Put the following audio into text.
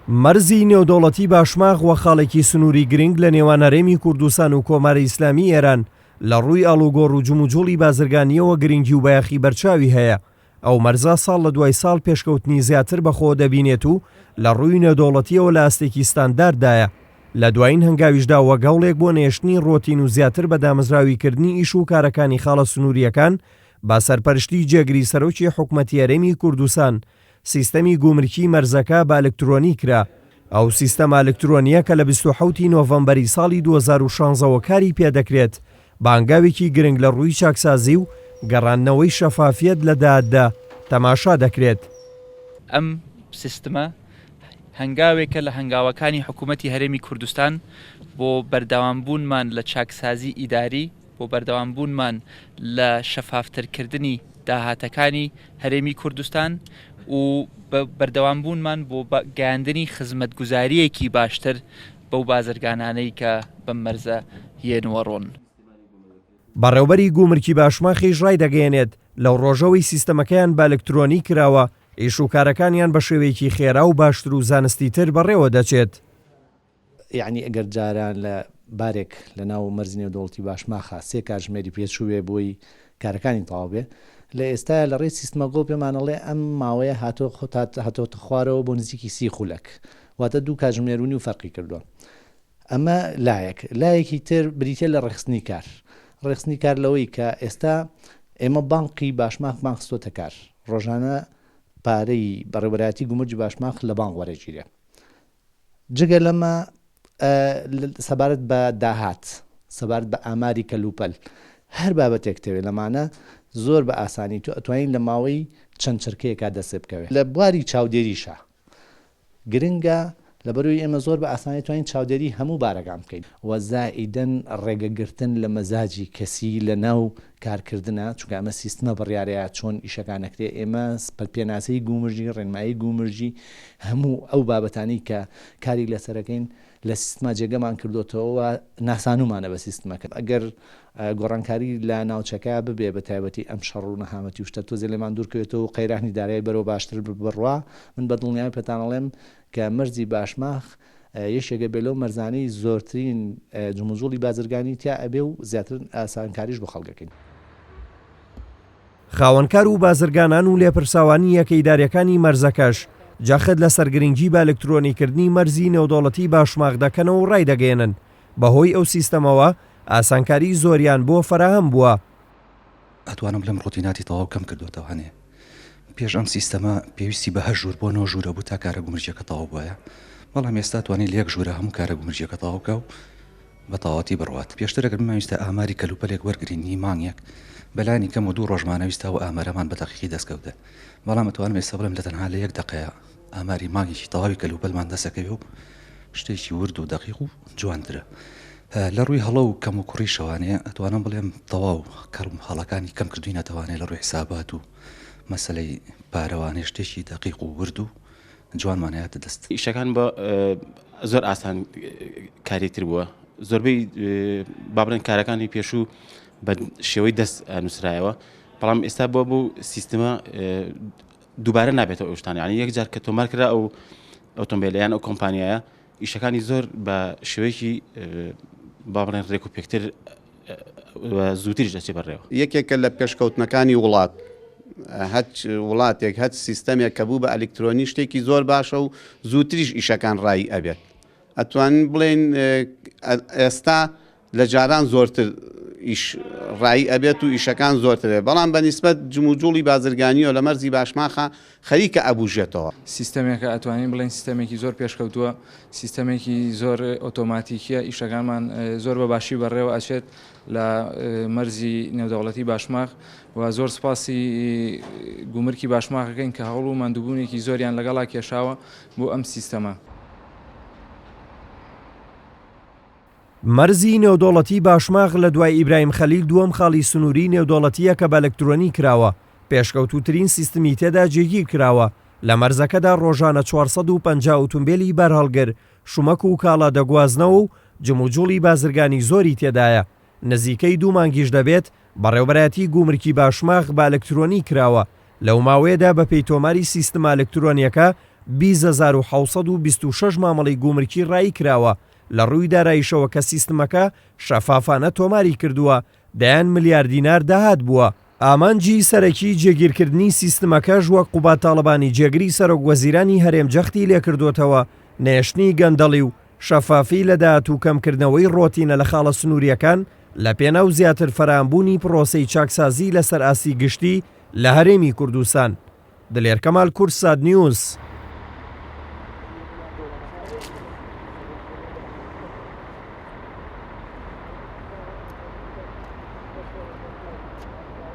مەرزی نێودەوڵەتی باشماغ وە خاڵێکی سنووری گرنگ لە نێوان هەرێمی کوردستان و کۆماری ئیسلامی ئێران لە ڕووی ئاڵوگۆڕ و جوموجوڵی بازرگانیەوە گرنگی و بایەخی بەرچاوی هەیە. ئەو مەرزە ساڵ لە دوای ساڵ پێشکەوتنی زیاتر بەخۆ دەبینێت و لە ڕووی نێودەوڵەتیەوە لە ئاستێکی ستانداردایە. لە دوایین هەنگاویشدا وە گەڵێک بۆ نێشتنی ڕۆتین و زیاتر بە دامەزراویکردنی ئیش و کارەکانی خاڵە سنووریەکان با سەرپەرشتی جێگری سەرۆکی حکومەتی هەرێمی کوردستان سیستەمی گومرکی مەرزەکە بە ئەلکترۆنی کرا. ئەو سیستەمە ئەلکترۆنیە کە لە 27 نۆڤەمبەری ساڵی 2016ەوە کاری پێدەکرێت بانگاوێکی گرنگ لە ڕووی چاکسازی و گەڕاندنەوەی شەفافیت لە داهاتدا تەماشا دەکرێت. ئەم سیستەمە هەنگاوێکە لە هەنگاوەکانی حکوومەتی هەرێمی کوردستان بۆ بەردەوامبوونمان لە چاکسازی ئیداری، بۆ بەردەوامبوونمان لە شەفافترکردنی داهاتەکانی هەرێمی کوردستان و بەردەوامبوونمان بۆ گەیاندنی خزمەتگوزاریەکی باشتر بەو بازرگانانەی کە بەم مەرزە هێنوە ڕۆن. بەڕێوەبەری گومرکی باشماخیش ڕای دەگەیەنێت لەو ڕۆژەوەی سیستەمەکەیان بە ئەلکترۆنی کراوە ئیش و کارەکانیان بە شێوەیەکی خێرا و باشتر و زانستیتر بەڕێوە دەچێت. یعنی ئەگەر جاران لە بارێک لە ناو مەرزی نێودەوڵەتی باشماخە سێ کاتژمێری پێچووێ بۆی کارەکانی تەواو بێ، لە ئێستا لە ڕێی سیستمە گۆڵ پێمانەڵێ ئەم ماوەیە هاتۆتە خوارەوە بۆ نزیکی 30 خولەک، واتە 2 کاتژمێرونی و فەرقی کردووە. ئەمە لایەکی تر بریتە لە ڕێخستنی کار. ڕێخستنی کار لەوەی کە ئێستا ئێمە بانقی باشماخ خستۆتە کار، ڕۆژانە پارەی بەڕێوەبەرایەتی گومرجی باشماخ لە بانق وەرەگیرێ. جگە لەمە سەبارەت بە داهات، سەبارەت بە ئاماری کەلوپەل، هەر بابەتێک تەوێت لەمانە زۆر بە ئاسانی تو ئەتوانین لە ماوەی چەند چرکەیەکا دەسێ بکەوێت. لە بواری چاودێریشە گرنگە لەبەروی ئێمە زۆر بە ئاسانی توانین چاودێری هەموو بارەکان بکەین و زائیدەن ڕێگەگرتن لە مەزاجی کەسی لە ناو کارکردنە، چونکە ئەمە سیستمە بڕیارەیە چۆن ئیشەکانەکرێ. ئێمە پێناسەی گومرجی، ڕێنمایی گومرجی، هەموو ئەو بابەتانی کە کاری لەسەرەکەین لە سیستما جێگەمان کردوتەوە ناسانومانە بە سیستمەکە. ئەگەر گۆڕانکاری لە ناوچەکە ببێ بە تایبەتی ئەم شەڕ و نەهامەتی شتە تۆزێ لێمان دوورکەوێتەوە و قەیرانی دارایی بەرەوە باشتر بڕوا، من بە دڵنیای پێتانەڵێم کە مەرزی باشماخ یەکێکە بێ لەو مەرزانەی زۆرترین جموجوڵی بازرگانی تیا ئەبێ و زیاتر ئاسانکاریش بۆ خەڵکەکەین. خاوەنکار و بازرگانان و لێپرساوانی یەکەیداریەکانی مەرزەکەش جاخت لە سەرگرنگی بە ئەلکترۆنیکردنی مەرزی نێودەوڵەتی باشماغ دەکەنەوە و ڕای دەگەێنن. بەهۆی ئەو سیستەمەوە ئاسانکاری زۆریان بۆ فراهەم بووە. ئەتوانم لەم ڕۆتیناتی تەواو کەم کردوتەوە. پێش ئەم سیستەمە پێویستی بە 8 ژوور بۆ 9 ژوورە بوو تا کارە گومرجیەکە تەواو بووە، بەڵام ئێستا توانین لە 1 ژوورە هەموو کارە گومرجیەکە تەواو بکە و بە تەواوەتی بڕوات. پێشتر ئەگەر بمانویستە ئاماری کەلوپەلێک وەرگرینی مانگێک بەلانی کەم و 2 ڕۆژمانەویستە و ئامارەمان بە دەقیقی دەستکەوتە، بەڵام ئەتوانم ئێستا بڵێم لە تەنها لە 1 دقەیە ئاماری مانگێکی تەواوی کەلوپەلمان دەسەکەوێ و شتێکی ورد و دەقیق و جوانترە. لە ڕووی هەڵە و کەم و کوڕی شەوانەیە ئەتوانم بڵێم تەواو کەڵم هەڵەکانی کەم کردوینەتەوانێت لە ڕووی حسابات و مەسەلەی پارەوانێ شتێکی دەقیق و ورد و جوانمانەیەتە دەست. ئیشەکان بە زۆر ئاسان کاریتر بووە. زۆربەی بابرێن کارەکانی پێشوو بە شێوەی دەست نووسرایەوە، بەڵام ئێستا بۆ سیستەمە دووبارە نابێتەوە ئەو شتانە. یعنی یەک جار کە تۆمار کرا ئەو ئۆتۆمبیلیان ئەو کۆمپانیایە ئیشەکانی زۆر بە شێوەیەکی بابرێن ڕێک و پێکتر زووتریش دەچێت بەڕێوە. یەکێکە لە پێشکەوتنەکانی وڵات، هەچ وڵاتێک هەچ سیستەمێک کە بوو بە ئەلکترۆنی شتێکی زۆر باشە و زووتریش ئیشەکان ڕای ئەبێت. ئەتوانین بڵێن ئێستا لە جاران زۆرتر ئیش ڕای ئەبێت و ئیشەکان زۆرترێ، بەڵام بەنسبەت جموجوڵی بازرگانیەوە لە مەرزی باشماخە خەریکە ئەبوژێتەوە. سیستەمێکە ئەتوانین بڵێن سیستەمێکی زۆر پێشکەوتووە، سیستەمێکی زۆر ئۆتۆماتیکیە، ئیشەکانمان زۆر بە باشی بەڕێوە ئەچێت لە مەرزی نێودەوڵەتی باشماخ و زۆر سپاسی گومرکی باشماخەکەین کە هەوڵ و ماندووبوونێکی زۆریان لەگەڵا کێشاوە بۆ ئەم سیستەمە. مەرزی نێودەوڵەتی باشماغ لە دوای ئیبراهیم خەلیل دووەم خاڵی سنووری نێودەوڵەتیە کە بە ئەلکترۆنی کراوە، پێشکەوتووترین سیستمی تێدا جێگیر کراوە. لە مەرزەکەدا ڕۆژانە 450 ئۆتۆمبیلی بەرهەڵگر، شومەک و کاڵا دەگوازنەوە و جموجوڵی بازرگانی زۆری تێدایە. نزیکەی 2 مانگیش دەبێت بەڕێوەبەرایەتی گومرکی باشماغ بە ئەلکترۆنی کراوە. لەو ماوەیەدا بە پێی تۆماری سیستەمە ئەلکترۆنیەکە 20626 مامەڵەی گومرکی ڕایی کراوە لە ڕووی داراییشەوە کە سیستمەکە شەفافانە تۆماری کردووە دەیان ملیار دینار داهات بووە. ئامانجی سەرەکی جێگیرکردنی سیستمەکەش وەک قوبات تاڵبانی جێگری سەرۆک وەزیرانی هەرێم جەختی لێکردوتەوە نێشتنی گەندەڵی و شەفافی لە داهات و کەمکردنەوەی ڕۆتینە لە خاڵە سنووریەکان لە پێناو زیاتر فەرهەمبوونی پرۆسەی چاکسازی لەسەر ئاسی گشتی لە هەرێمی کوردستان. دلێر کەمال کورساد نیوز.